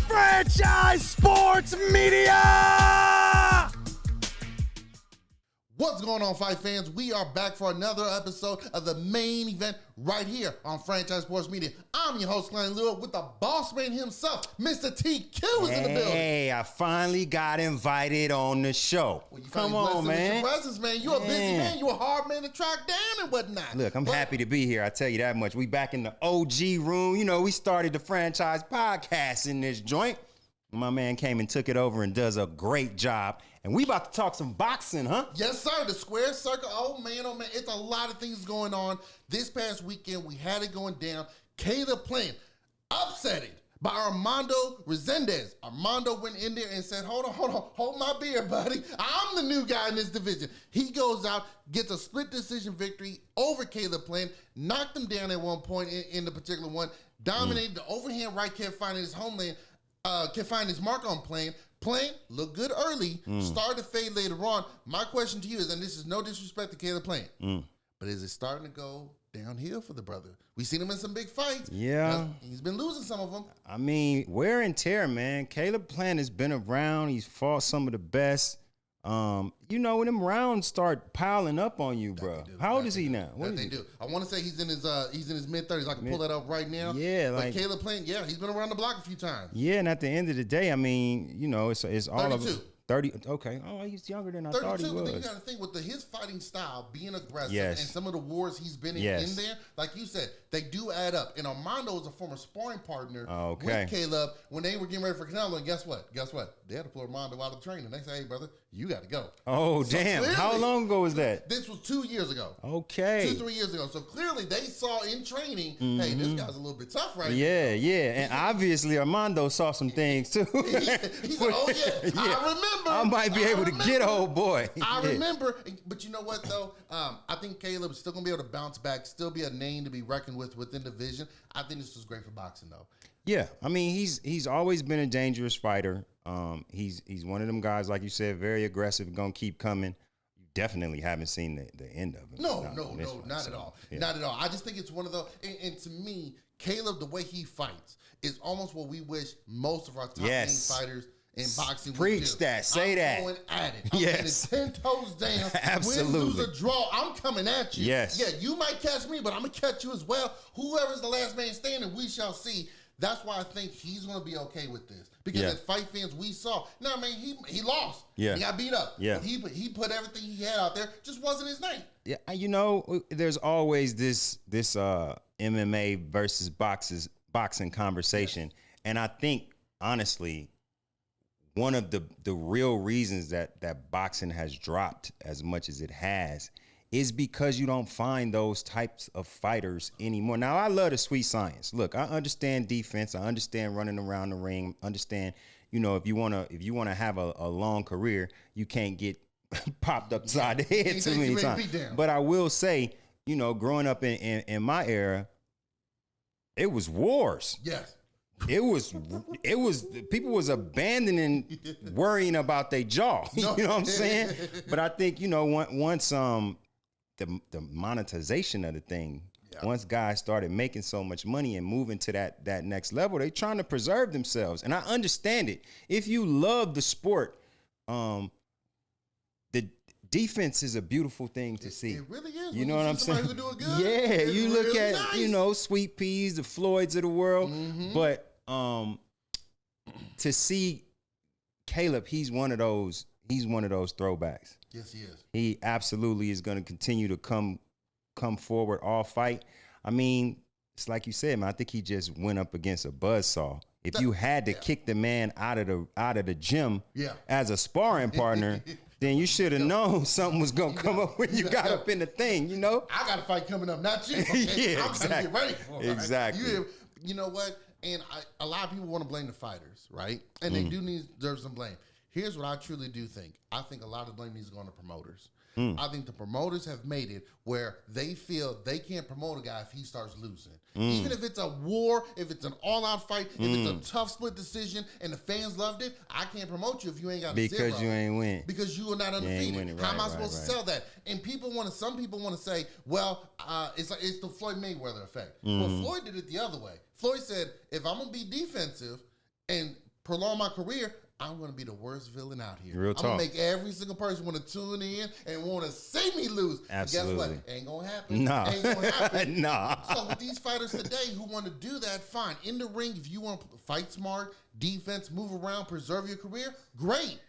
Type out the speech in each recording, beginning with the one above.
Franchise Sports Media! What's going on, fight fans? We are back for another episode of the main event right here on Franchise Sports Media. I'm your host, Kalani Lewis, with the boss man himself, Mr. TQ is in the building. Hey, I finally got invited on the show. Well, you Come on, man. With your presence, man. You're a busy man. You're a hard man to track down and whatnot. Look, I'm happy to be here. I tell you that much. We back in the OG room. You know, we started the franchise podcast in this joint. My man came and took it over and does a great job. And we about to talk some boxing, huh? Yes, sir. The square circle. Oh, man. It's a lot of things going on. This past weekend, we had it going down. Caleb Plant upsetted by Armando Resendez. Armando went in there and said, hold my beer, buddy. I'm the new guy in this division. He goes out, gets a split decision victory over Caleb Plant, knocked him down at one point in the particular one, dominated the overhand right, kept finding his homeland. Can find his mark on Plant. Plant looked good early, started to fade later on. My question to you is, and this is no disrespect to Caleb Plant, but is it starting to go downhill for the brother? We've seen him in some big fights. Yeah. He's been losing some of them. I mean, wear and tear, man. Caleb Plant has been around. He's fought some of the best. You know, when them rounds start piling up on you, bro. How old is he now? What they do? I want to say he's in his mid-30s. I can pull that up right now. Yeah, but Caleb Plant, yeah, he's been around the block a few times. Yeah, and at the end of the day, I mean, you know, it's all 32. of 30. Okay. Oh, he's younger than I thought he was. But then you got to think with his fighting style, being aggressive, Yes. and some of the wars he's been in there, like you said, they do add up. And Armando is a former sparring partner with Caleb when they were getting ready for Canelo. And guess what? They had to pull Armando out of the training. They say, hey, brother, you got to go. Oh, so damn. Clearly, how long ago was that? This was 2 years ago. Okay. 2-3 years ago. So clearly they saw in training, hey, this guy's a little bit tough right now. Yeah. And obviously Armando saw some things too. he said, oh, yeah, I remember. I might be able to get old boy. I remember. But you know what, though? I think Caleb is still going to be able to bounce back, still be a name to be reckoned with within the division. I think this was great for boxing, though. Yeah. I mean, he's always been a dangerous fighter. He's one of them guys, like you said, very aggressive, going to keep coming. You definitely haven't seen the end of him. No, not at all. Yeah. Not at all. I just think it's one of those, and to me, Caleb, the way he fights is almost what we wish most of our top name fighters in boxing Preach would do. that. Say that. I'm going at it. I'm getting 10 toes down. Absolutely. Win, lose, or draw, I'm coming at you. Yes. Yeah, you might catch me, but I'm going to catch you as well. Whoever's the last man standing, we shall see. That's why I think he's going to be okay with this. Because as fight fans, we saw. Now, I mean, he lost. Yeah. He got beat up. Yeah. But he put everything he had out there. Just wasn't his night. Yeah, you know, there's always this MMA versus boxing conversation. Yes. And I think, honestly, one of the real reasons that boxing has dropped as much as it has is because you don't find those types of fighters anymore. Now, I love the sweet science. Look, I understand defense. I understand running around the ring. Understand, you know, if you wanna have a long career, you can't get popped upside the head too many times. But I will say, you know, growing up in my era, it was wars. Yes. It was people was abandoning worrying about their jaw. You know what I'm saying? But I think, you know, once the monetization of the thing, once guys started making so much money and moving to that next level, they trying to preserve themselves. And I understand it. If you love the sport, the defense is a beautiful thing to see. It really is. You know what I'm saying? Who do it good, yeah, you look really at nice. You know, Sweet Peas, the Floyds of the world, but to see Caleb, he's one of those throwbacks. Yes, he is. He absolutely is going to continue to come forward all fight. I mean, it's like you said, man. I think he just went up against a buzzsaw. If you had to kick the man out of the gym as a sparring partner, then you should have known something was gonna come up when you got up in the thing. You know, I got a fight coming up, not you. Okay? Yeah, I'm exactly. trying to get ready for it. Exactly. Right? You know what? And a lot of people want to blame the fighters, right? And they do deserve some blame. Here's what I truly do think. I think a lot of blame needs to go on the promoters. I think the promoters have made it where they feel they can't promote a guy if he starts losing. Even if it's a war, if it's an all-out fight, if it's a tough split decision and the fans loved it, I can't promote you if you ain't got a zero. Because you ain't win. Because you are not undefeated. How am I supposed to sell that? And some people want to say, well, it's the Floyd Mayweather effect. Well, Floyd did it the other way. Floyd said, if I'm going to be defensive and prolong my career, I'm going to be the worst villain out here. Real talk. I'm going to make every single person want to tune in and want to see me lose. Absolutely. Guess what? Ain't going to happen. No. Ain't going to happen. No. So with these fighters today who want to do that, fine. In the ring, if you want to fight smart, defense, move around, preserve your career, great.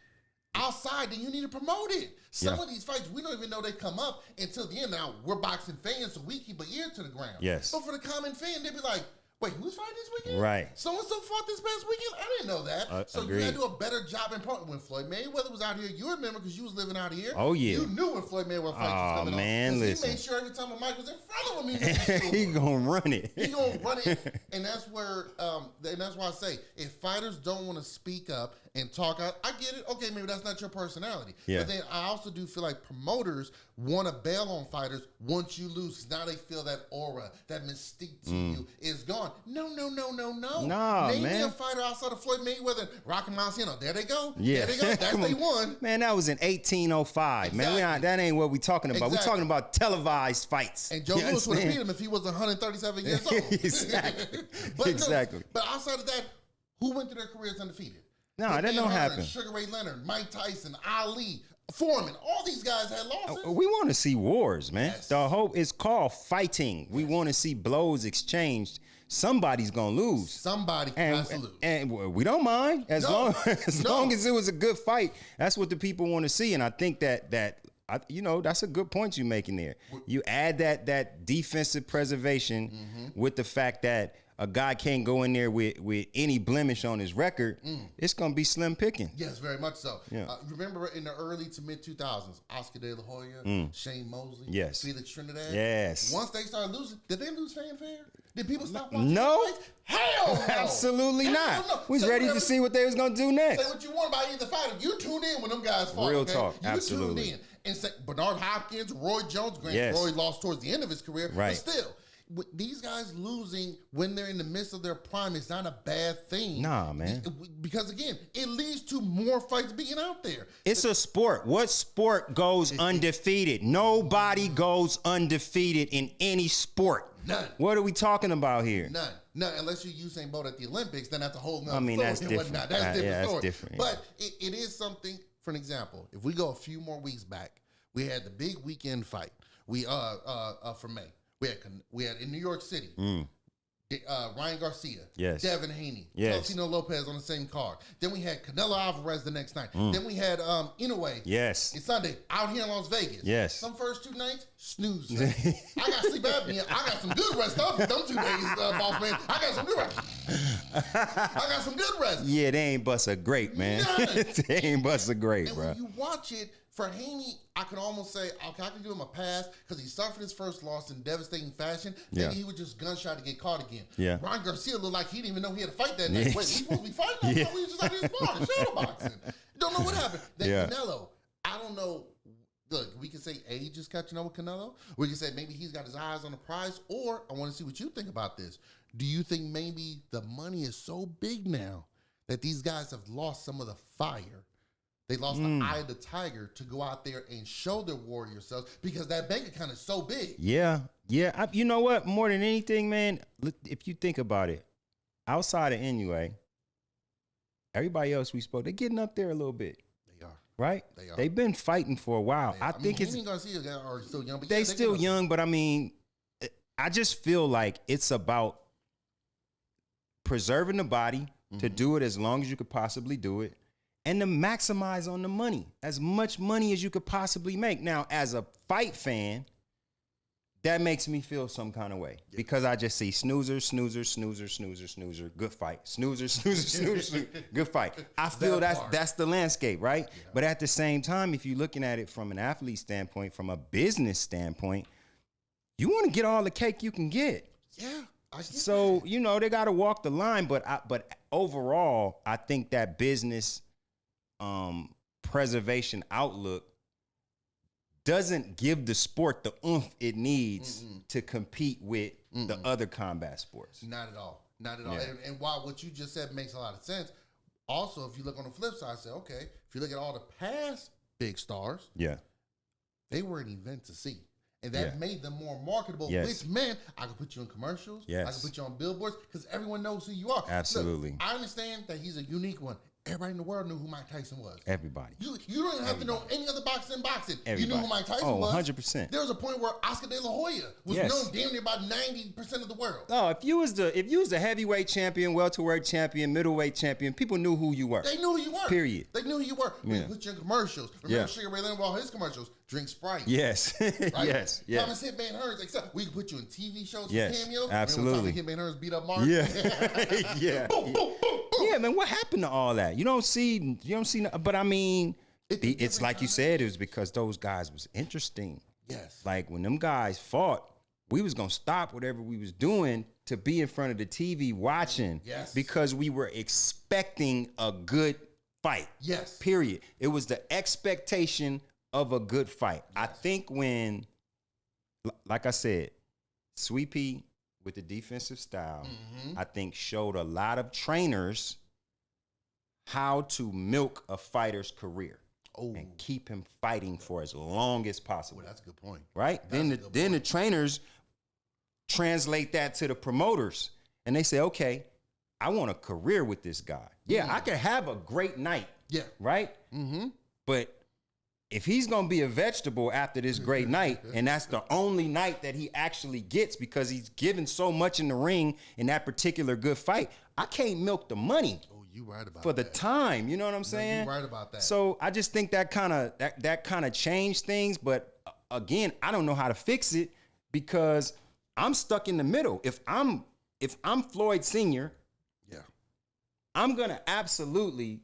Outside, then you need to promote it. Some of these fights, we don't even know they come up until the end. Now, we're boxing fans, so we keep an ear to the ground. Yes. But for the common fan, they'd be like, wait, who's fighting this weekend? Right. So-and-so fought this past weekend? I didn't know that. So agreed. you got to do a better job in promoting. When Floyd Mayweather was out here, you remember because you was living out here. Oh, yeah. You knew when Floyd Mayweather fight was coming man, on. listen. He made sure every time a mic was in front of him, He going to run it. He going to run it. And that's where, and that's why I say, if fighters don't want to speak up and talk out, I get it. Okay, maybe that's not your personality. Yeah. But then I also do feel like promoters want to bail on fighters once you lose, because now they feel that aura, that mystique to you is gone. No. Nah, Name me man. a fighter outside of Floyd Mayweather and Rocky Marciano. There they go. Yeah. There they go. That's they won. Man, that was in 1805. Exactly. Man, that ain't what we talking about. Exactly. We're talking about televised fights. And Joe Louis would have beat him if he was 137 years old. Exactly. But Exactly. But outside of that, who went through their careers undefeated? No, that don't happen. Sugar Ray Leonard, Mike Tyson, Ali, Foreman, all these guys had losses. We want to see wars, man. Yes. The hope is called fighting. We want to see blows exchanged. Somebody's gonna lose. Somebody has to lose. And we don't mind as long as it was a good fight. That's what the people want to see. And I think that that's a good point you're making there. You add that defensive preservation with the fact that a guy can't go in there with any blemish on his record. It's gonna be slim picking. Yes, very much so. Yeah. Remember in the early to mid 2000s, Oscar De La Hoya, Shane Mosley, Yes. Felix Trinidad. Yes. Once they started losing, did they lose fanfare? Did people stop watching? No. the fights? Hell no. Absolutely Hell not. no. We was Say ready to whatever- see what they was gonna do next. Say what you want about either fighter. You tuned in when them guys fought. Real okay? talk. You Absolutely. tuned in. And say Bernard Hopkins, Roy Jones, granted Yes. Roy lost towards the end of his career, Right. but still. These guys losing when they're in the midst of their prime is not a bad thing. Nah, man. Because again, it leads to more fights being out there. It's a sport. What sport goes undefeated? Nobody goes undefeated in any sport. None. What are we talking about here? None, unless you're Usain Bolt at the Olympics, then that's a whole nother story. that's and different. whatnot. That's a different Yeah, that's story. different, yeah. But it is something. For an example, if we go a few more weeks back, we had the big weekend fight. We for May. We had in New York City, Ryan Garcia, Yes. Devin Haney, Yes. Tino Lopez on the same card. Then we had Canelo Alvarez the next night. Then we had Inoue. Yes. It's Sunday out here in Las Vegas. Yes. Some first two nights, snooze. I got sleep apnea. I got some good rest. Them 2 days, boss man. I got some good rest. I got some good rest. Yeah, they ain't bust a grape, man. They ain't bust a grape, And bro. when you watch it, for Haney, I can almost say, okay, I can give him a pass because he suffered his first loss in devastating fashion. Maybe Yeah. he was just gunshot to get caught again. Yeah. Ryan Garcia looked like he didn't even know he had to fight that night. Yeah. Wait, we supposed to be fighting? I thought we was just out here sparring, shadow boxing. Don't know what happened. Then Yeah. Canelo, I don't know. Look, we can say age is catching up with Canelo. We can say maybe he's got his eyes on the prize. Or I want to see what you think about this. Do you think maybe the money is so big now that these guys have lost some of the fire? They lost the eye of the tiger to go out there and show their warrior selves because that bank account is so big. Yeah. You know what? More than anything, man, if you think about it, outside of Inoue, everybody else we spoke, they're getting up there a little bit. They are. Right? They are. They've been fighting for a while. I think Haney and Garcia are still young, but they yeah, still getting up young, but I mean, I just feel like it's about preserving the body to do it as long as you could possibly do it and to maximize on the money, as much money as you could possibly make. Now, as a fight fan, that makes me feel some kind of way because I just see snoozer, good fight. Snoozer, good fight. I feel that's the landscape, right? Yeah. But at the same time, if you're looking at it from an athlete standpoint, from a business standpoint, you want to get all the cake you can get. Yeah. So, they got to walk the line, but overall, I think that business preservation outlook doesn't give the sport the oomph it needs to compete with the other combat sports. Not at all. Not at all. Yeah. And while what you just said makes a lot of sense, also, if you look on the flip side, say, okay, if you look at all the past big stars, Yeah. they were an event to see. And that Yeah. made them more marketable, Yes. which meant I could put you in commercials. I Yes. could put you on billboards because everyone knows who you are. Absolutely. Look, I understand that he's a unique one. Everybody in the world knew who Mike Tyson was. Everybody. You don't even have to know any other boxer in boxing. Everybody. You knew who Mike Tyson was. 100%. There was a point where Oscar De La Hoya was Yes. known damn near about 90% of the world. No, if you was the heavyweight champion, welterweight champion, middleweight champion, people knew who you were. They knew who you were. Period. They knew who you were. We Yeah. put you in commercials. Remember Sugar Ray Leonard, all his commercials, drink Sprite. Yes. Right? Yes. Yes. Thomas Hitman Hearns, except we could put you in TV shows Yes, for cameos. absolutely. Remember when Thomas Hitman Hearns beat up Mark? Yeah. Yeah. Boom, boom, boom, boom. Yeah, man, what happened to all that? You don't see, but I mean, It's a it's different like you time. said, it was because those guys was interesting. Yes. Like when them guys fought, we was gonna stop whatever we was doing to be in front of the TV watching. Yes. Because we were expecting a good fight. Yes. Period. It was the expectation of a good fight. I think when, like I said, Sweet Pea with the defensive style, I think showed a lot of trainers how to milk a fighter's career and keep him fighting for as long as possible. Well, that's a good point. Right? Then the trainers translate that to the promoters and they say, okay, I want a career with this guy. Yeah, I can have a great night. Yeah. Right? Mm-hmm. But if he's going to be a vegetable after this great night, and that's the only night that he actually gets because he's given so much in the ring in that particular good fight, I can't milk the money Oh, you right about for the that. time. You know what I'm saying? You're right about that. So I just think that kind of changed things. But again, I don't know how to fix it because I'm stuck in the middle. If I'm Floyd Sr., Yeah. I'm gonna absolutely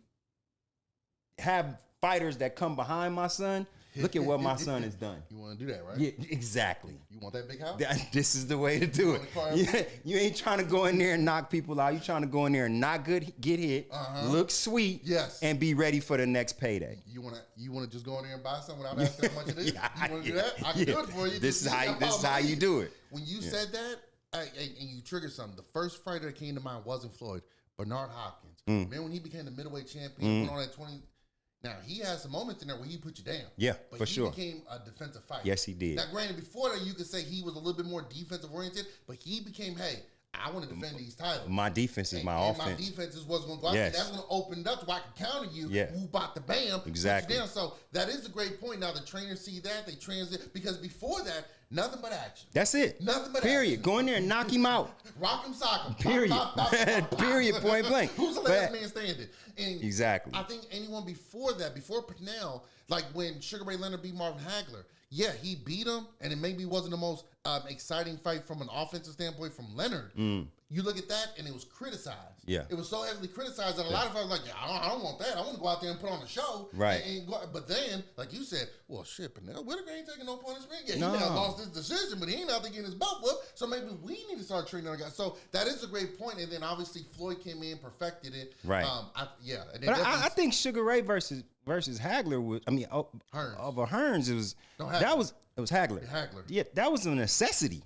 have fighters that come behind my son. Look at what my son has done. You want to do that, right? Yeah, exactly. You want that big house? This is the way to do it. You ain't trying to go in there and knock people out. You trying to go in there and not get hit, look sweet, Yes. and be ready for the next payday. You want to just go in there and buy something without asking how much it is? You want to do that? I can do it for you. This is Just how you do it. When you said that, and you triggered something, the first fighter that came to mind wasn't Floyd, Bernard Hopkins. Remember when he became the middleweight champion, went on that 20. Now, he had some moments in there where he put you down. Yeah, but for sure. He became a defensive fighter. Yes, he did. Now, granted, before that, you could say he was a little bit more defensive oriented, but he became, hey, I want to defend these titles. My defense is my and offense. my defense is what's going to go out. Yes. That's going to open it up so I can counter you. Yeah. Who bought the bam? put you Exactly. down. So that is a great point. Now, the trainers see that. They transit. Because before that, nothing but action. That's it. Nothing but Period. action. Go in there and knock him out. Rock him, sock him. Period. Bop, bop, bop, bop, bop. Period. Point blank. Who's the last man standing? And Exactly. I think anyone before that, before Pernell, like when Sugar Ray Leonard beat Marvin Hagler, yeah, he beat him, and it maybe wasn't the most exciting fight from an offensive standpoint from Leonard. You look at that, and it was criticized. Yeah. It was so heavily criticized that a lot of fighters were like, yeah, I don't want that. I want to go out there and put on a show. Right. But then, like you said, well, shit, Pernell Whitaker ain't taking no punishment. Yeah, he No. now lost his decision, but he ain't out there getting his butt whooped. So maybe we need to start treating our guys. So that is a great point. And then obviously Floyd came in, perfected it. Right. And then But I think Sugar Ray versus Hagler was. I mean, Hearns. over Hearns, it was No, Hagler. it was Hagler. Hagler. Yeah, that was a necessity.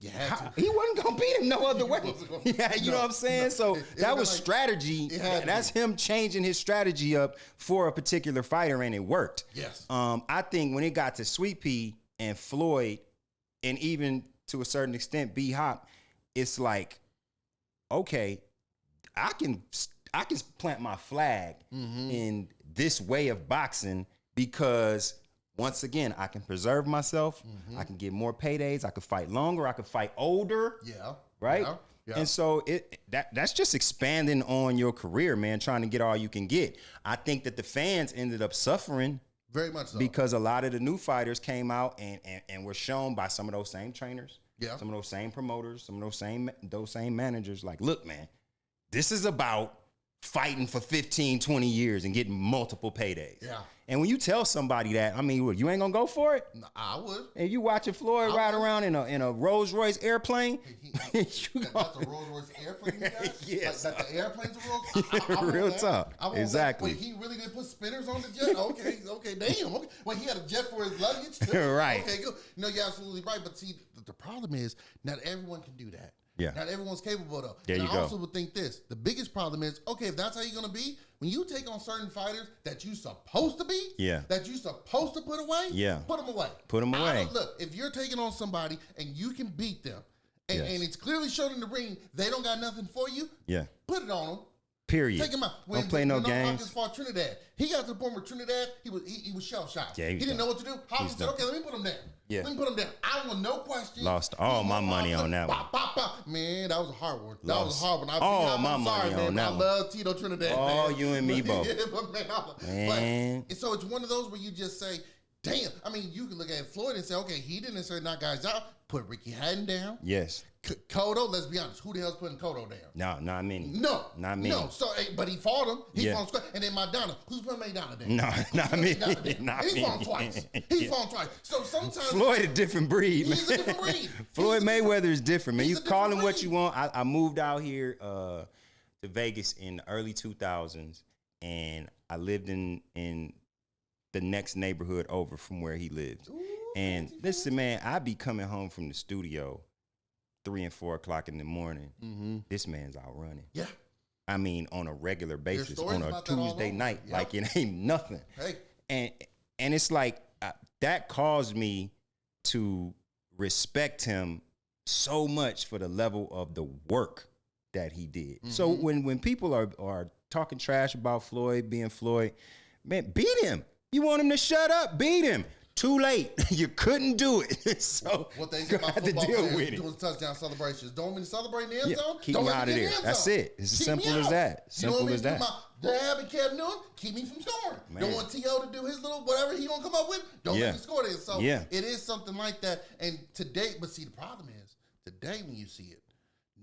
You had to. He wasn't gonna beat him no other way. wasn't gonna- Yeah, you know what I'm saying? So It that was was like- strategy. it had to That's be. him changing his strategy up for a particular fighter, and it worked. Yes. I think when it got to Sweet Pea and Floyd, and even to a certain extent B Hop, it's like, okay, I can plant my flag in this way of boxing because once again, I can preserve myself. I can get more paydays. I can fight longer. I can fight older. Yeah. Right. Yeah. Yeah. And so that's just expanding on your career, man, trying to get all you can get. I think that the fans ended up suffering Very much so. because a lot of the new fighters came out and were shown by some of those same trainers, Yeah. some of those same promoters, some of those same managers, like, look, man, this is about fighting for 15, 20 years and getting multiple paydays. Yeah. And when you tell somebody that, I mean, what, you ain't gonna go for it? I would. And you watching Floyd ride around in a Rolls Royce airplane? That's a Rolls Royce airplane he got? Yes. Like the airplane's a Rolls Real talk. Exactly. Wait, he really didn't put spinners on the jet? Okay, damn. Okay. Well, he had a jet for his luggage too? Right. Okay, good. No, you're absolutely right. But see, the problem is not everyone can do that. Yeah. Not everyone's capable of. There you I go. also would think this. The biggest problem is, okay, if that's how you're going to be, when you take on certain fighters that you supposed to be, that you supposed to put away, put them away. Put them away. Look, if you're taking on somebody and you can beat them, and it's clearly shown in the ring, they don't got nothing for you, put it on them. Period. Take him out. Don't play no games. Hopkins fought Trinidad. He got to the point where Trinidad, he was shell shocked. Yeah, he didn't know what to do. Hopkins said, okay, let me put him down. Yeah. Let me put him down. I want no question. Lost all my money on that one. Man, that was a hard one. That Lost was a hard one. all my money on that I one. love Tito Trinidad. Oh, man. you and me both. Man. But, so it's one of those where you just say, damn. I mean, you can look at Floyd and say, okay, he didn't necessarily knock guys out. Put Ricky Hatton down. Yes. Cotto, let's be honest. Who the hell's putting Cotto down? No, not many. No. Not many. No. So, but he fought him. He fought him square. And then Maidana. Who's putting Maidana down? No, not me. Not he fought him twice. He fought him twice. So sometimes Floyd a different breed, man. He's a different breed. Floyd Mayweather is different, man. You call him breed. what you want. I moved out here to Vegas in the early 2000s, and I lived in the next neighborhood over from where he lived. Ooh, and listen, man, I be coming home from the studio 3 and 4 o'clock in the morning. Mm-hmm. This man's out running. Yeah. I mean, on a regular basis, stories on a about that all Tuesday over. night, Yep. like it ain't nothing. Hey. And it's like that caused me to respect him so much for the level of the work that he did. Mm-hmm. So when people are talking trash about Floyd being Floyd, man, beat him. You want him to shut up? Beat him. Too late. You couldn't do it. So what they you say about have to football deal players with it. doing touchdown celebrations. Don't mean to celebrate in the end zone. Keep Don't me let out of get in there. the end That's zone. it. It's as Keep simple me as out. that. You know Simple what I as mean? that. My dab and Kev Newton, keep me from scoring. Man. Don't want T.O. to do his little whatever he gonna come up with. Don't let me score this. So it is something like that. And today, but see, the problem is today when you see it,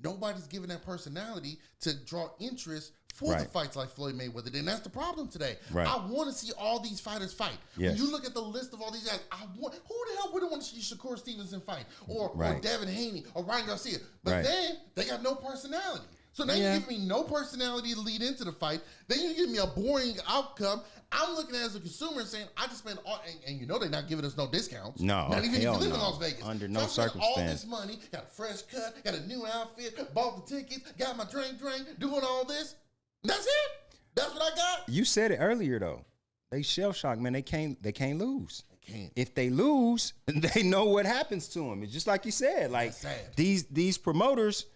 nobody's giving that personality to draw interest for the fights like Floyd Mayweather. And that's the problem today. Right. I want to see all these fighters fight. Yes. When you look at the list of all these guys, who the hell wouldn't want to see Shakur Stevenson fight? Or Devin Haney or Ryan Garcia? But then they got no personality. So now you give me no personality to lead into the fight. Then you give me a boring outcome. I'm looking at it as a consumer and saying, I just spent all, and you know they're not giving us no discounts. No, not even if you live in no. Las Vegas. Under so no I spent all circumstance. this money, got a fresh cut, got a new outfit, bought the tickets, got my drink, doing all this. That's it. That's what I got. You said it earlier though. They shell shocked, man. They can't lose. They can't. If they lose, they know what happens to them. It's just like you said. Like these promoters,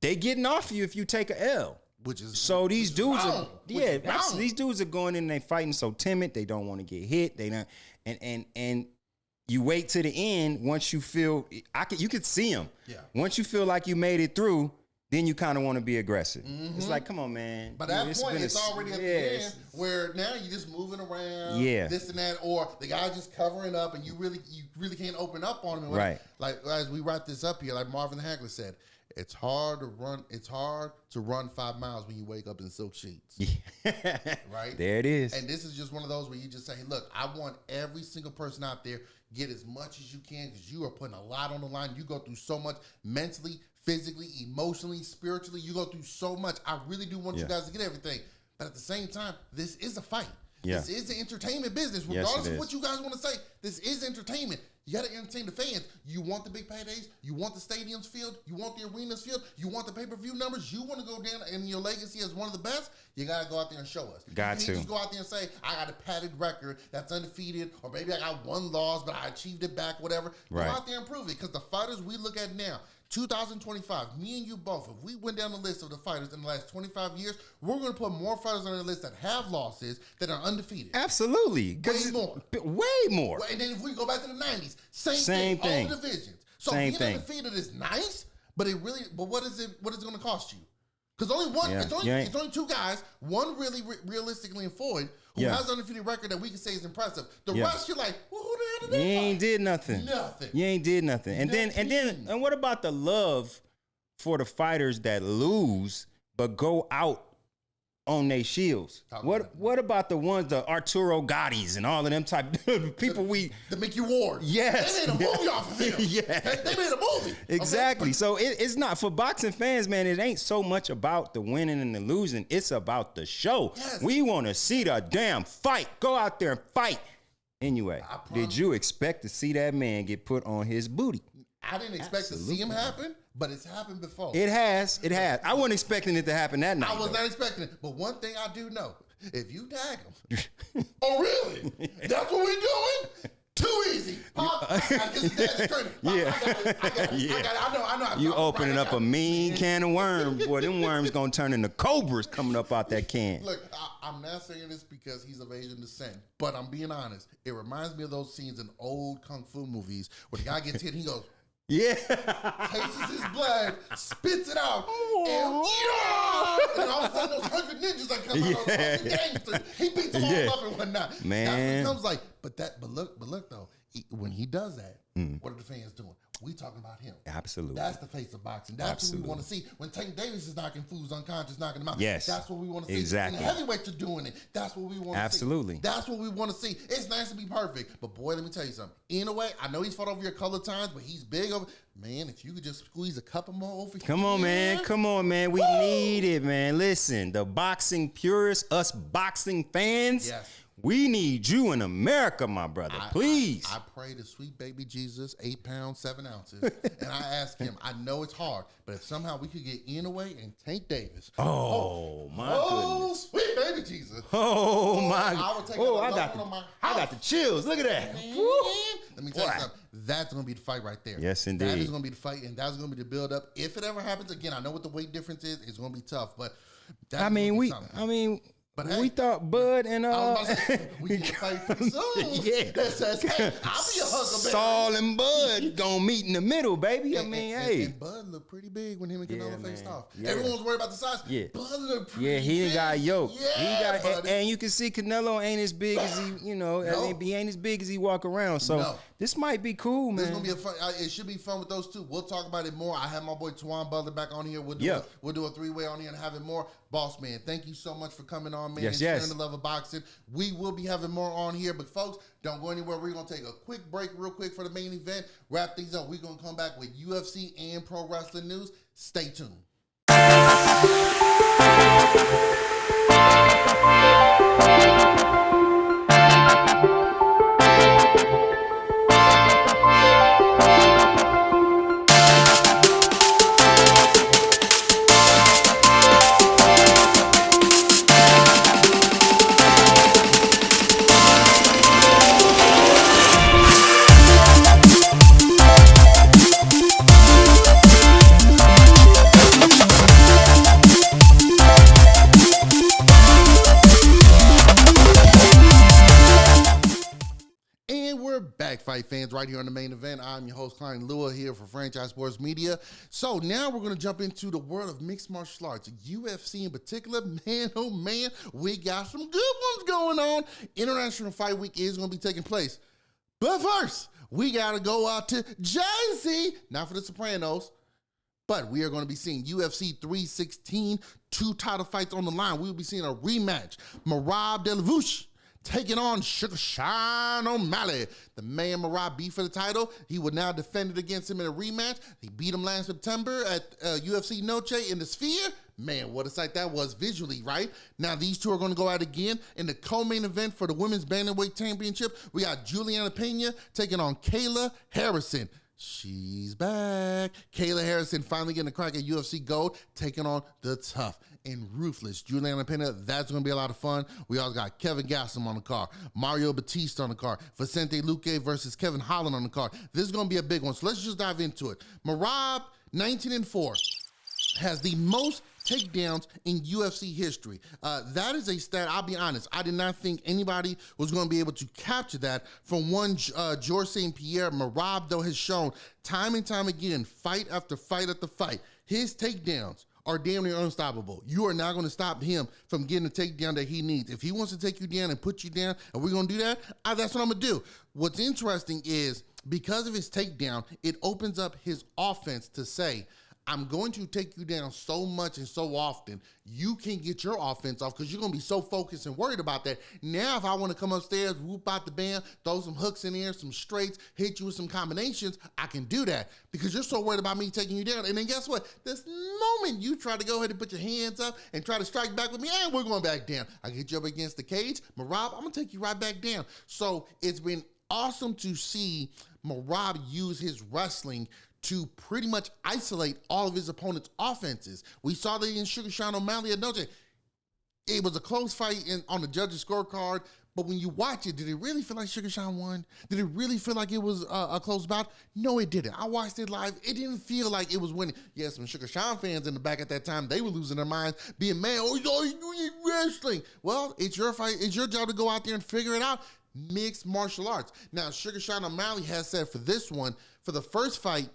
they getting off you if you take a L. Which is so these dudes wrong. are these dudes are going in and they fighting so timid, they don't want to get hit. They don't and you wait to the end once you feel you could see them. Yeah. Once you feel like you made it through, then you kind of want to be aggressive. It's like, come on, man. But at that point, it's already at the end where now you're just moving around, this and that, or the guy's just covering up, and you really can't open up on him. Right. Like as we wrap this up here, like Marvin Hagler said, it's hard to run 5 miles when you wake up in silk sheets. Right? There it is. And this is just one of those where you just say, look, I want every single person out there get as much as you can because you are putting a lot on the line. You go through so much mentally, physically, emotionally, spiritually. You go through so much. I really do want you guys to get everything. But at the same time, this is a fight. Yeah. This is an entertainment business. Regardless of what you guys want to say, this is entertainment. You got to entertain the fans. You want the big paydays. You want the stadiums filled. You want the arenas filled. You want the pay-per-view numbers. You want to go down in your legacy as one of the best. You got to go out there and show us. You can't just go out there and say, I got a padded record that's undefeated, or maybe I got one loss, but I achieved it back, whatever. Go out there and prove it. Because the fighters we look at now, 2025, me and you both, if we went down the list of the fighters in the last 25 years, we're going to put more fighters on the list that have losses than are undefeated. Absolutely. Way more. Way more. And then if we go back to the 90s, same thing. All the divisions. So being undefeated is nice, but what is it going to cost you? Because only one, it's only two guys, one really realistically in Floyd, who has an undefeated record that we can say is impressive. The rest, you're like, well, who the hell did they You ain't did nothing. You ain't did nothing. And what about the love for the fighters that lose but go out on their shields? What about the ones, the Arturo Gottis and all of them type people the Mickey Ward? Yes. They made a movie off of him. Yeah. They made a movie. Exactly. Okay? So it's not for boxing fans, man. It ain't so much about the winning and the losing. It's about the show. Yes. We want to see the damn fight. Go out there and fight. Anyway, did you expect to see that man get put on his booty? I didn't expect to see him happen, but it's happened before. It has. I wasn't expecting it to happen that night. I was not expecting it. But one thing I do know, if you tag him, oh really? That's what we doing? Too easy. I know. You opening up a mean can of worms. Boy, them worms gonna turn into cobras coming up out that can. Look, I'm not saying this because he's of Asian descent, but I'm being honest. It reminds me of those scenes in old kung fu movies where the guy gets hit and he goes, yeah. Tastes his blood, spits it out, and all of a sudden those 100 ninjas that come out, those gangsters, he beats them all up and whatnot. Man. That's what it comes like. But look though, when he does that, what are the fans doing? We talking about him. Absolutely. That's the face of boxing. That's what we want to see. When Tank Davis is knocking fools unconscious, knocking them out. Yes. That's what we want to see. Exactly. And the heavyweights are doing it. That's what we want to see. Absolutely. That's what we want to see. It's nice to be perfect. But boy, let me tell you something. In a way, I know he's fought over here a couple of times, but he's big over. Man, if you could just squeeze a couple more over here. Come on, man. We need it, man. Listen, the boxing purists, us boxing fans. Yes. We need you in America, my brother. Please. I pray to sweet baby Jesus, 8 pounds, 7 ounces. And I ask him, I know it's hard, but if somehow we could get Inoue and Tank Davis. My goodness. Sweet baby Jesus. Oh, my. I got the chills. Look at that. Let me tell you something. That's going to be the fight right there. Yes, indeed. That is going to be the fight, and that's going to be the build-up. If it ever happens again, I know what the weight difference is. It's going to be tough, but we thought Bud and we can fight pretty soon. Yeah. That says, hey, I'll be a huckleberry. Saul and Bud gonna meet in the middle, baby. And Bud looked pretty big when him and Canelo faced off. Yeah. Everyone was worried about the size. Yeah. Bud looked pretty big. He got yoked. Yeah, and you can see Canelo ain't as big as he, he ain't as big as he walk around. So this might be cool, man. This is gonna be a fun. It should be fun with those two. We'll talk about it more. I have my boy Twan Butler back on here. We'll do a 3-way on here and have it more. Boss man, thank you so much for coming on, man. Yes. Sharing the love of boxing. We will be having more on here, but folks, don't go anywhere. We're gonna take a quick break, real quick, for the main event. Wrap things up. We're gonna come back with UFC and pro wrestling news. Stay tuned. Fight fans, right here on the main event. I'm your host, Kalani Lua, here for Franchise Sports Media. So now we're going to jump into the world of mixed martial arts, UFC in particular. Man, oh man, we got some good ones going on. International Fight Week is going to be taking place. But first, we got to go out to Jersey, not for the Sopranos, but we are going to be seeing UFC 316, 2 title fights on the line. We will be seeing a rematch. Merab Delavush taking on Sugar Sean O'Malley. The man Merab beat for the title. He would now defend it against him in a rematch. He beat him last September at UFC Noche in the Sphere. Man, what a sight that was visually, right? Now, these two are going to go out again in the co-main event for the Women's Bantamweight Championship. We got Juliana Pena taking on Kayla Harrison. She's back. Kayla Harrison finally getting a crack at UFC Gold, taking on the tough and ruthless Juliana Pena. That's going to be a lot of fun. We also got Kevin Gastelum on the card, Mario Batista on the card, Vicente Luque versus Kevin Holland on the card. This is going to be a big one, so let's just dive into it. Merab, 19-4, has the most takedowns in UFC history. That is a stat, I'll be honest, I did not think anybody was going to be able to capture that from one Georges St. Pierre. Merab, though, has shown time and time again, fight after fight after fight, his takedowns are damn near unstoppable. You are not going to stop him from getting the takedown that he needs. If he wants to take you down and put you down, and we're going to do that, that's what I'm going to do. What's interesting is, because of his takedown, it opens up his offense to say, I'm going to take you down so much and so often, you can't get your offense off because you're going to be so focused and worried about that. Now, if I want to come upstairs, whoop out the band, throw some hooks in there, some straights, hit you with some combinations, I can do that because you're so worried about me taking you down. And then guess what? This moment you try to go ahead and put your hands up and try to strike back with me, and we're going back down. I get you up against the cage. Merab, I'm going to take you right back down. So it's been awesome to see Merab use his wrestling to pretty much isolate all of his opponent's offenses. We saw that in Sugar Sean O'Malley at Noche. It was a close fight on the judges' scorecard, but when you watch it, did it really feel like Sugar Sean won? Did it really feel like it was a close bout? No, it didn't. I watched it live. It didn't feel like it was winning. Yes, some Sugar Sean fans in the back at that time, they were losing their minds, being mad. Oh, you're wrestling. Well, it's your fight. It's your job to go out there and figure it out. Mixed martial arts. Now, Sugar Sean O'Malley has said for this one, for the first fight,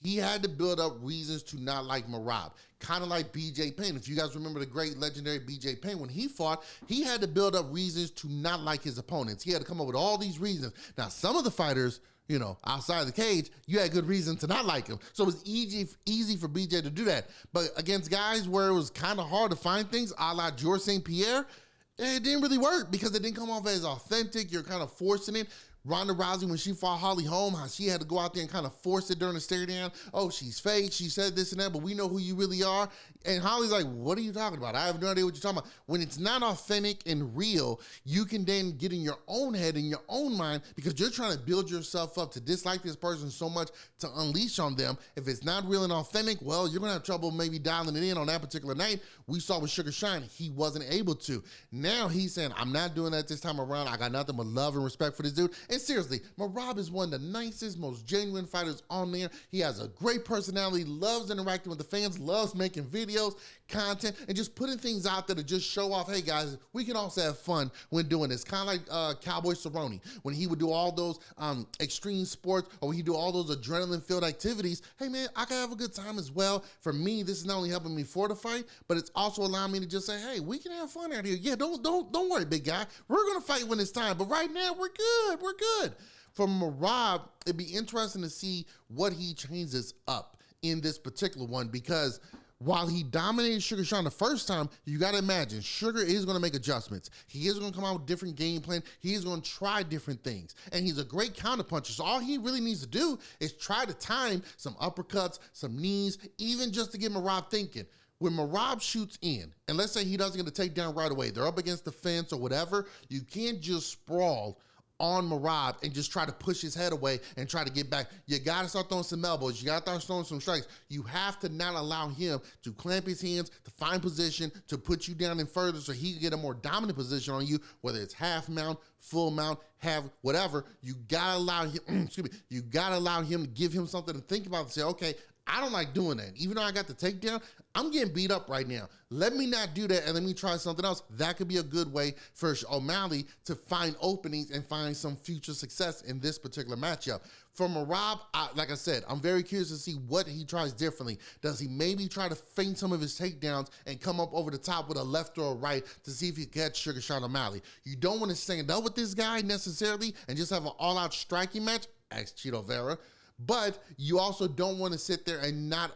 he had to build up reasons to not like Merab. Kind of like BJ Penn. If you guys remember the great legendary BJ Penn, when he fought, he had to build up reasons to not like his opponents. He had to come up with all these reasons. Now, some of the fighters, outside of the cage, you had good reason to not like him. So it was easy for BJ to do that. But against guys where it was kind of hard to find things, a la Georges St. Pierre, it didn't really work because it didn't come off as authentic. You're kind of forcing it. Ronda Rousey, when she fought Holly Holm, how she had to go out there and kind of force it during the stare down. Oh, she's fake. She said this and that, but we know who you really are. And Holly's like, what are you talking about? I have no idea what you're talking about. When it's not authentic and real, you can then get in your own head, in your own mind, because you're trying to build yourself up to dislike this person so much to unleash on them. If it's not real and authentic, well, you're going to have trouble maybe dialing it in on that particular night. We saw with Sugar Sean, he wasn't able to. Now he's saying, I'm not doing that this time around. I got nothing but love and respect for this dude. And seriously, Merab is one of the nicest, most genuine fighters on there. He has a great personality, loves interacting with the fans, loves making videos, content, and just putting things out there to just show off, hey guys, we can also have fun when doing this. Kind of like Cowboy Cerrone, when he would do all those extreme sports, or when he do all those adrenaline-filled activities. Hey man, I can have a good time as well. For me, this is not only helping me for the fight, but it's also allowing me to just say, hey, we can have fun out here. Yeah, don't worry, big guy. We're gonna fight when it's time, but right now we're good. We're good. For Merab, it'd be interesting to see what he changes up in this particular one, because while he dominated Sugar Sean the first time, you got to imagine Sugar is going to make adjustments. He is going to come out with different game plan. He is going to try different things. And he's a great counterpuncher. So all he really needs to do is try to time some uppercuts, some knees, even just to get Merab thinking. When Merab shoots in, and let's say he doesn't get a takedown right away, they're up against the fence or whatever, you can't just sprawl on Merab and just try to push his head away and try to get back. You got to start throwing some elbows. You got to start throwing some strikes. You have to not allow him to clamp his hands, to find position, to put you down and further so he can get a more dominant position on you, whether it's half mount, full mount, half, whatever. You got to allow him, you got to allow him to give him something to think about and say, okay, I don't like doing that. Even though I got the takedown, I'm getting beat up right now. Let me not do that and let me try something else. That could be a good way for O'Malley to find openings and find some future success in this particular matchup. For Merab, like I said, I'm very curious to see what he tries differently. Does he maybe try to feint some of his takedowns and come up over the top with a left or a right to see if he can catch Sugar Sean O'Malley? You don't want to stand up with this guy necessarily and just have an all-out striking match. Ask Chito Vera. But you also don't want to sit there and not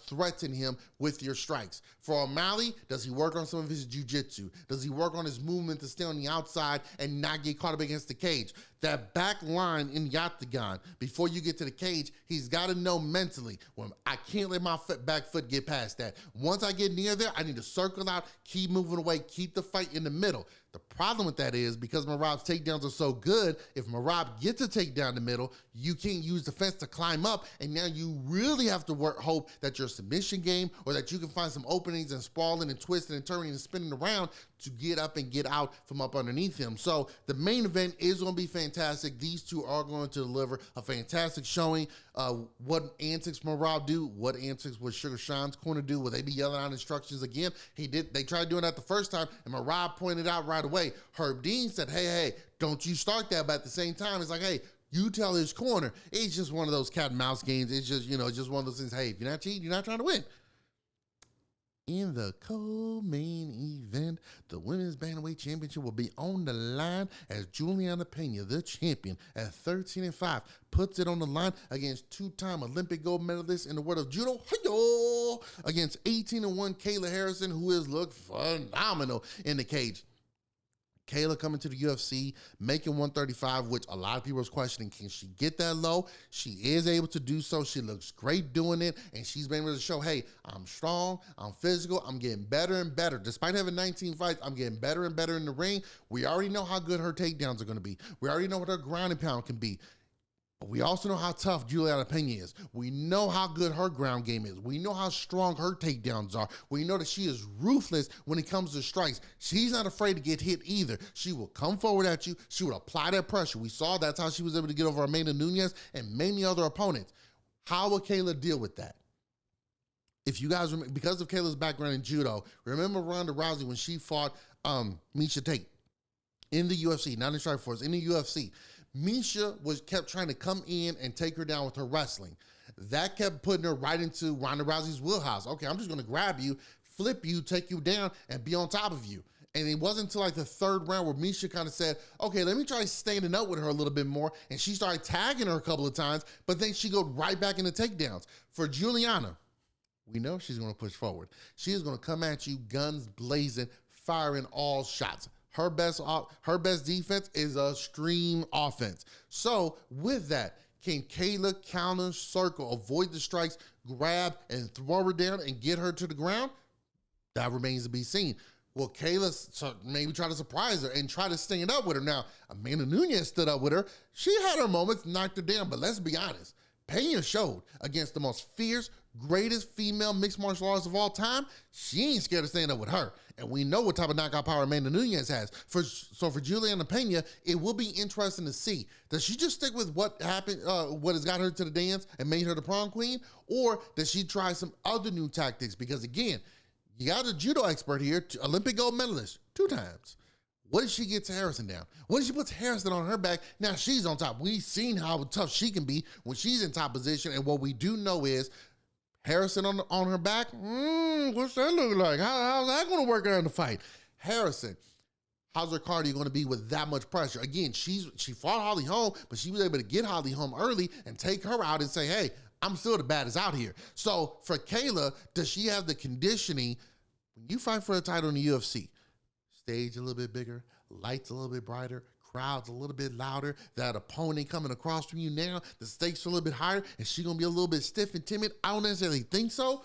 threaten him with your strikes. For O'Malley, does he work on some of his jiu-jitsu? Does he work on his movement to stay on the outside and not get caught up against the cage? That back line in the octagon, before you get to the cage, he's got to know mentally, well, I can't let my back foot get past that. Once I get near there, I need to circle out, keep moving away, keep the fight in the middle. The problem with that is because Merab's takedowns are so good, if Merab gets a takedown in the middle, you can't use the fence to climb up, and now you really have to hope that your submission game or that you can find some openings and sprawling and twisting and turning and spinning around to get up and get out from up underneath him. So the main event is going to be fantastic. These two are going to deliver a fantastic showing. What antics Merab do? What antics would Sugar Sean's corner do? Will they be yelling out instructions again? They tried doing that the first time, and Merab pointed out right away. Herb Dean said, hey, don't you start that. But at the same time, it's like, hey, you tell his corner. It's just one of those cat and mouse games. It's just, just one of those things. Hey, if you're not cheating, you're not trying to win. In the co-main event, the Women's Bantamweight Championship will be on the line as Juliana Pena, the champion, at 13-5, puts it on the line against two-time Olympic gold medalist in the world of judo, against 18-1 Kayla Harrison, who has looked phenomenal in the cage. Kayla coming to the UFC, making 135, which a lot of people was questioning, can she get that low? She is able to do so. She looks great doing it, and she's been able to show, hey, I'm strong, I'm physical, I'm getting better and better. Despite having 19 fights, I'm getting better and better in the ring. We already know how good her takedowns are going to be. We already know what her ground and pound can be. But we also know how tough Juliana Pena is. We know how good her ground game is. We know how strong her takedowns are. We know that she is ruthless when it comes to strikes. She's not afraid to get hit either. She will come forward at you. She will apply that pressure. We saw that's how she was able to get over Amanda Nunes and many other opponents. How will Kayla deal with that? If you guys remember, because of Kayla's background in judo, remember Ronda Rousey when she fought Miesha Tate in the UFC, not in Strikeforce, in the UFC. Miesha kept trying to come in and take her down with her wrestling. That kept putting her right into Ronda Rousey's wheelhouse. Okay, I'm just going to grab you, flip you, take you down, and be on top of you. And it wasn't until like the third round where Miesha kind of said, okay, let me try standing up with her a little bit more. And she started tagging her a couple of times, but then she go right back into takedowns. For Juliana, we know she's going to push forward. She is going to come at you, guns blazing, firing all shots. Her best defense is a stream offense. So with that, can Kayla counter, circle, avoid the strikes, grab and throw her down and get her to the ground? That remains to be seen. Will Kayla maybe try to surprise her and try to stand up with her? Now, Amanda Nunes stood up with her. She had her moments, knocked her down, but let's be honest. Pena showed against the most fierce, greatest female mixed martial artist of all time. She ain't scared to stand up with her. And we know what type of knockout power Amanda Nunes has. So for Juliana Pena, it will be interesting to see. Does she just stick with what happened, what has got her to the dance and made her the prom queen? Or does she try some other new tactics? Because again, you got a judo expert here, Olympic gold medalist, 2 times. What if she gets Harrison down? What if she puts Harrison on her back? Now she's on top. We've seen how tough she can be when she's in top position. And what we do know is Harrison on her back, what's that look like? How's that going to work out in the fight? Harrison, how's her cardio going to be with that much pressure? Again, she fought Holly Holm, but she was able to get Holly Holm early and take her out and say, hey, I'm still the baddest out here. So for Kayla, does she have the conditioning when you fight for a title in the UFC? Stage a little bit bigger, lights a little bit brighter, crowds a little bit louder, that opponent coming across from you now, the stakes are a little bit higher, and she's going to be a little bit stiff and timid. I don't necessarily think so.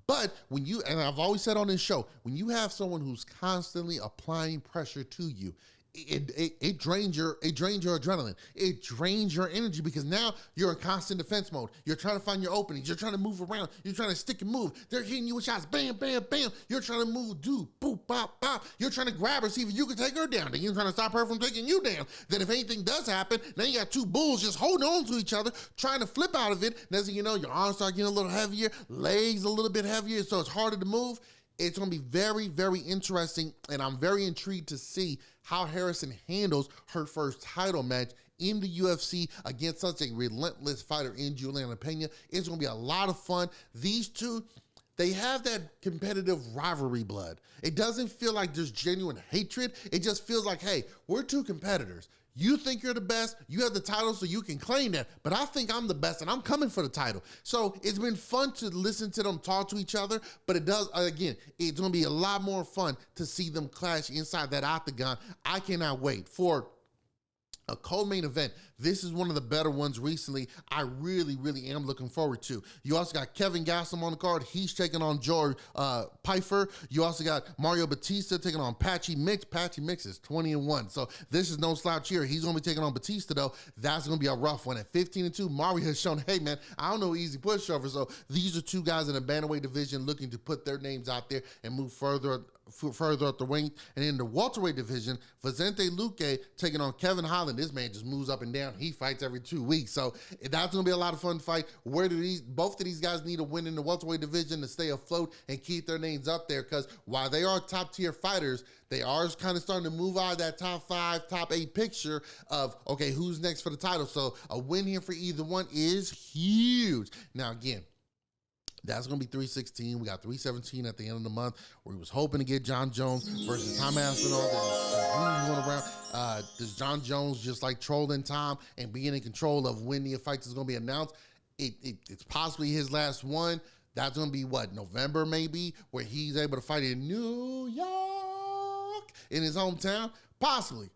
But when you, and I've always said on this show, when you have someone who's constantly applying pressure to you, it drains your adrenaline. It drains your energy because now you're in constant defense mode. You're trying to find your openings. You're trying to move around. You're trying to stick and move. They're hitting you with shots. Bam, bam, bam. You're trying to move. Boop, bop, bop. You're trying to grab her, see if you can take her down. Then you're trying to stop her from taking you down. Then if anything does happen, then you got 2 bulls just holding on to each other, trying to flip out of it. Next thing you know, your arms start getting a little heavier, legs a little bit heavier, so it's harder to move. It's going to be very, very interesting, and I'm very intrigued to see how Harrison handles her first title match in the UFC against such a relentless fighter in Juliana Pena. It's going to be a lot of fun. These two, they have that competitive rivalry blood. It doesn't feel like there's genuine hatred. It just feels like, hey, we're 2 competitors. You think you're the best, you have the title so you can claim that, but I think I'm the best and I'm coming for the title. So it's been fun to listen to them talk to each other, but it does, again, it's gonna be a lot more fun to see them clash inside that octagon. I cannot wait for a co-main event. This is one of the better ones recently. I really, really am looking forward to. You also got Kevin Gastelum on the card. He's taking on George Pfeiffer. You also got Mario Batista taking on Patchy Mix. Patchy Mix is 20-1. So this is no slouch here. He's going to be taking on Batista, though. That's going to be a rough one. At 15-2, Mario has shown, hey, man, I don't know easy pushover. So these are 2 guys in the bantamweight division looking to put their names out there and move further up the rank. And in the welterweight division, Vicente Luque taking on Kevin Holland. This man just moves up and down. He fights every 2 weeks. So that's going to be a lot of fun fight. Both of these guys need a win in the welterweight division to stay afloat and keep their names up there, because while they are top tier fighters, they are kind of starting to move out of that top 5, top 8 picture of, okay, who's next for the title? So a win here for either one is huge. Now, again, That's going to be 316. We got 317 at the end of the month. We was hoping to get John Jones versus Tom Aspinall. Going around. Does John Jones just like trolling Tom and being in control of when the fight is going to be announced? It's possibly his last one. That's going to be what, November maybe, where he's able to fight in New York in his hometown? Possibly.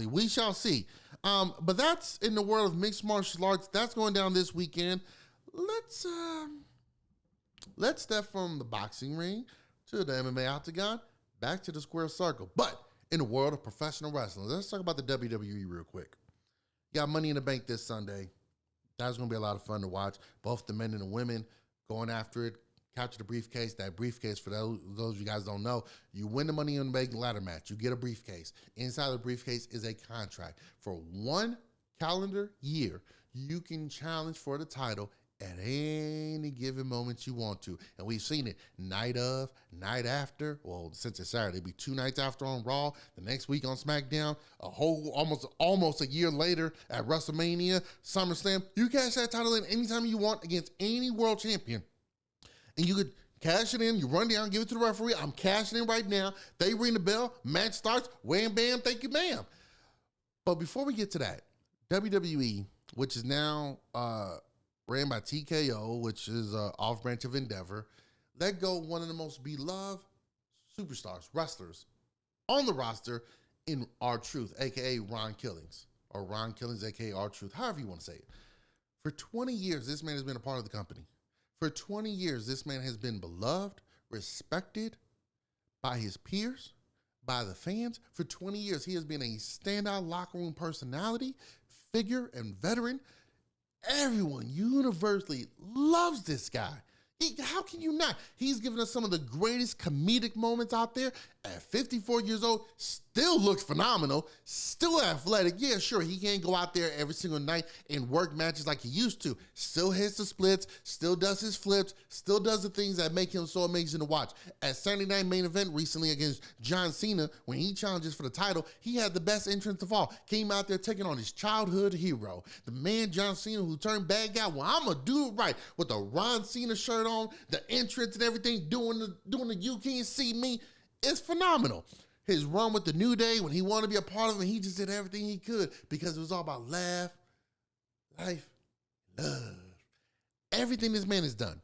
We shall see. But that's in the world of mixed martial arts. That's going down this weekend. Let's step from the boxing ring to the MMA octagon, back to the square circle. But in the world of professional wrestling, let's talk about the WWE real quick. You got Money in the Bank this Sunday. That's going to be a lot of fun to watch. Both the men and the women going after it, capture the briefcase. That briefcase, for those of you guys don't know, you win the Money in the Bank ladder match. You get a briefcase. Inside the briefcase is a contract. For 1 calendar year, you can challenge for the title at any given moment you want to. And we've seen it night of, night after. Well, since it's Saturday, it'll be 2 nights after on Raw, the next week on SmackDown, almost a year later at WrestleMania, SummerSlam. You cash that title in anytime you want against any world champion. And you could cash it in, you run down, give it to the referee. I'm cashing in right now. They ring the bell, match starts, wham, bam, thank you, ma'am. But before we get to that, WWE, which is now ran by TKO, which is an off-branch of Endeavor, let go one of the most beloved superstars, wrestlers on the roster in R-Truth, a.k.a. Ron Killings, or Ron Killings, a.k.a. R-Truth, however you want to say it. For 20 years, this man has been a part of the company. For 20 years, this man has been beloved, respected by his peers, by the fans. For 20 years, he has been a standout locker room personality, figure, and veteran. Everyone universally loves this guy. How can you not? He's given us some of the greatest comedic moments out there. At 54 years old, still looks phenomenal, still athletic. Yeah, sure, he can't go out there every single night and work matches like he used to. Still hits the splits, still does his flips, still does the things that make him so amazing to watch. At Saturday Night Main Event recently against John Cena, when he challenges for the title, he had the best entrance of all. Came out there taking on his childhood hero, the man John Cena who turned bad guy. Well, I'm going to do it right with the Ron Cena shirt on, the entrance and everything, doing the You Can't See Me. It's phenomenal. His run with the New Day, when he wanted to be a part of it, he just did everything he could because it was all about laugh, life, love. Everything this man has done.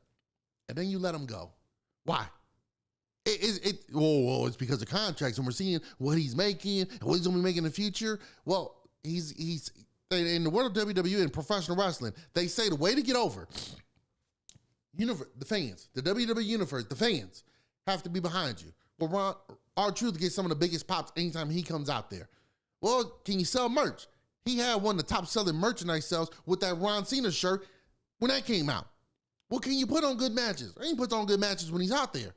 And then you let him go. Why? It's because of contracts, and we're seeing what he's making and what he's going to be making in the future. Well, he's in the world of WWE and professional wrestling, they say the way to get over the fans, the WWE universe, the fans have to be behind you. Well, R-Truth gets some of the biggest pops anytime he comes out there. Well, can you sell merch? He had one of the top selling merchandise sales with that Ron Cena shirt when that came out. Well, can you put on good matches? He puts on good matches when he's out there.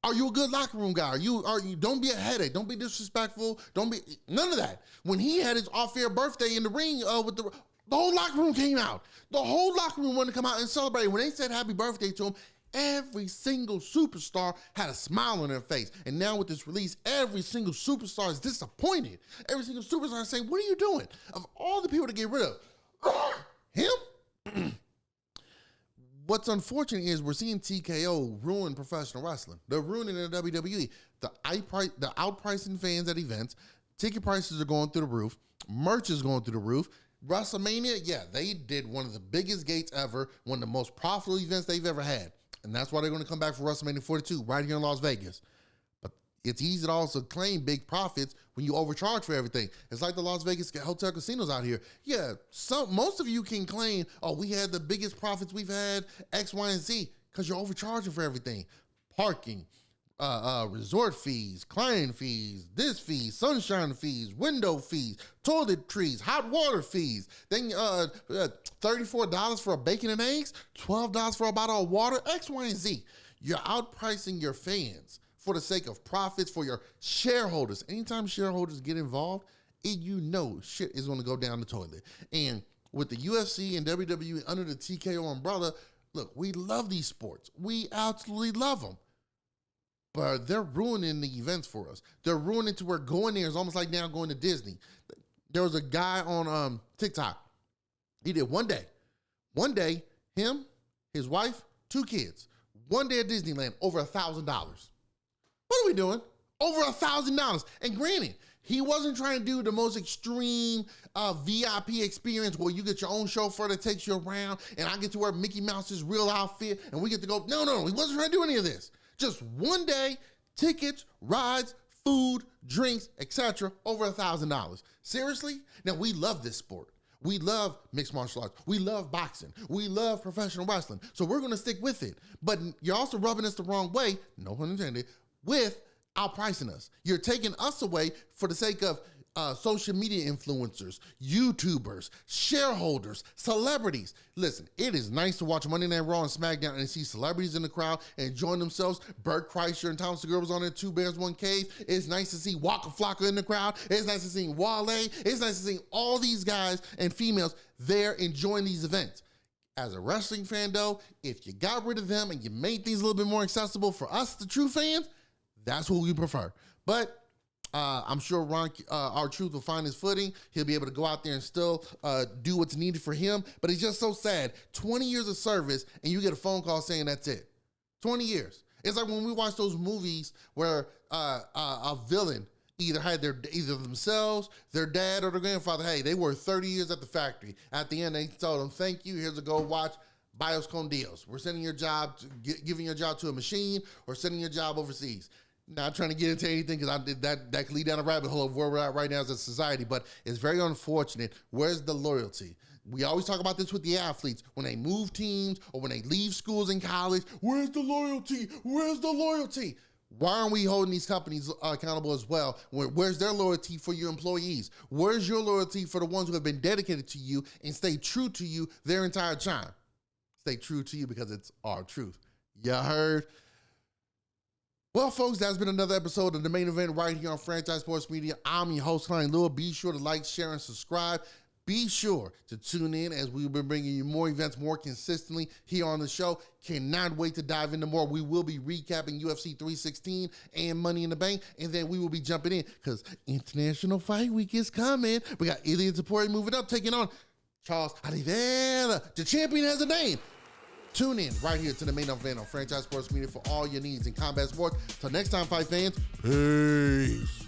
Are you a good locker room guy? Are you don't be a headache. Don't be disrespectful. Don't be none of that. When he had his off-air birthday in the ring with the whole locker room came out. The whole locker room wanted to come out and celebrate. When they said happy birthday to him, every single superstar had a smile on their face. And now with this release, every single superstar is disappointed. Every single superstar is saying, what are you doing? Of all the people to get rid of, him? What's unfortunate is we're seeing TKO ruin professional wrestling. They're ruining the WWE. The outpricing fans at events. Ticket prices are going through the roof. Merch is going through the roof. WrestleMania, yeah, they did one of the biggest gates ever, one of the most profitable events they've ever had. And that's why they're going to come back for WrestleMania 42 right here in Las Vegas. But it's easy to also claim big profits when you overcharge for everything. It's like the Las Vegas hotel casinos out here. Yeah, most of you can claim, oh, we had the biggest profits we've had, X, Y, and Z, because you're overcharging for everything. Parking, resort fees, client fees, this fees, sunshine fees, window fees, toiletries, hot water fees. Then $34 for a bacon and eggs, $12 for a bottle of water, X, Y, and Z. You're outpricing your fans for the sake of profits for your shareholders. Anytime shareholders get involved, you know shit is going to go down the toilet. And with the UFC and WWE under the TKO umbrella, look, we love these sports. We absolutely love them. But they're ruining the events for us. They're ruining to where going there is almost like now going to Disney. There was a guy on TikTok. He did one day, him, his wife, 2 kids, One day at Disneyland, over $1,000. What are we doing? Over $1,000. And granted, he wasn't trying to do the most extreme VIP experience where you get your own chauffeur that takes you around and I get to wear Mickey Mouse's real outfit and we get to go. No, he wasn't trying to do any of this. Just one day, tickets, rides, food, drinks, etc. over $1,000. Seriously? Now, we love this sport. We love mixed martial arts. We love boxing. We love professional wrestling. So we're going to stick with it. But you're also rubbing us the wrong way, no pun intended, with outpricing us. You're taking us away for the sake of social media influencers, YouTubers, shareholders, celebrities. Listen, it is nice to watch Monday Night Raw and SmackDown and see celebrities in the crowd enjoying themselves. Bert Kreischer and Thomas Segura was on there, Two Bears, One Cave. It's nice to see Waka Flocka in the crowd. It's nice to see Wale. It's nice to see all these guys and females there enjoying these events. As a wrestling fan, though, if you got rid of them and you made things a little bit more accessible for us, the true fans, that's what we prefer. But I'm sure Ron, R-Truth will find his footing. He'll be able to go out there and still do what's needed for him. But it's just so sad. 20 years of service, and you get a phone call saying that's it. 20 years. It's like when we watch those movies where a villain either had either themselves, their dad, or their grandfather. Hey, they worked 30 years at the factory. At the end, they told them, "Thank you. Here's a gold watch. Bios con Dios. We're sending your job, giving your job to a machine, or sending your job overseas." Not trying to get into anything because that could lead down a rabbit hole of where we're at right now as a society, but it's very unfortunate. Where's the loyalty? We always talk about this with the athletes. When they move teams or when they leave schools and college, where's the loyalty? Where's the loyalty? Why aren't we holding these companies accountable as well? Where's their loyalty for your employees? Where's your loyalty for the ones who have been dedicated to you and stay true to you their entire time? Stay true to you because it's our truth. You heard? Well, folks, that's been another episode of The Main Event right here on Franchise Sports Media. I'm your host, Kalani Lewis. Be sure to like, share, and subscribe. Be sure to tune in as we've been bringing you more events more consistently here on the show. Cannot wait to dive into more. We will be recapping UFC 316 and Money in the Bank, and then we will be jumping in because International Fight Week is coming. We got Ilya Tapouri moving up, taking on Charles Oliveira. The champion has a name. Tune in right here to The Main Event on Franchise Sports Media for all your needs in combat sports. Till next time, fight fans. Peace.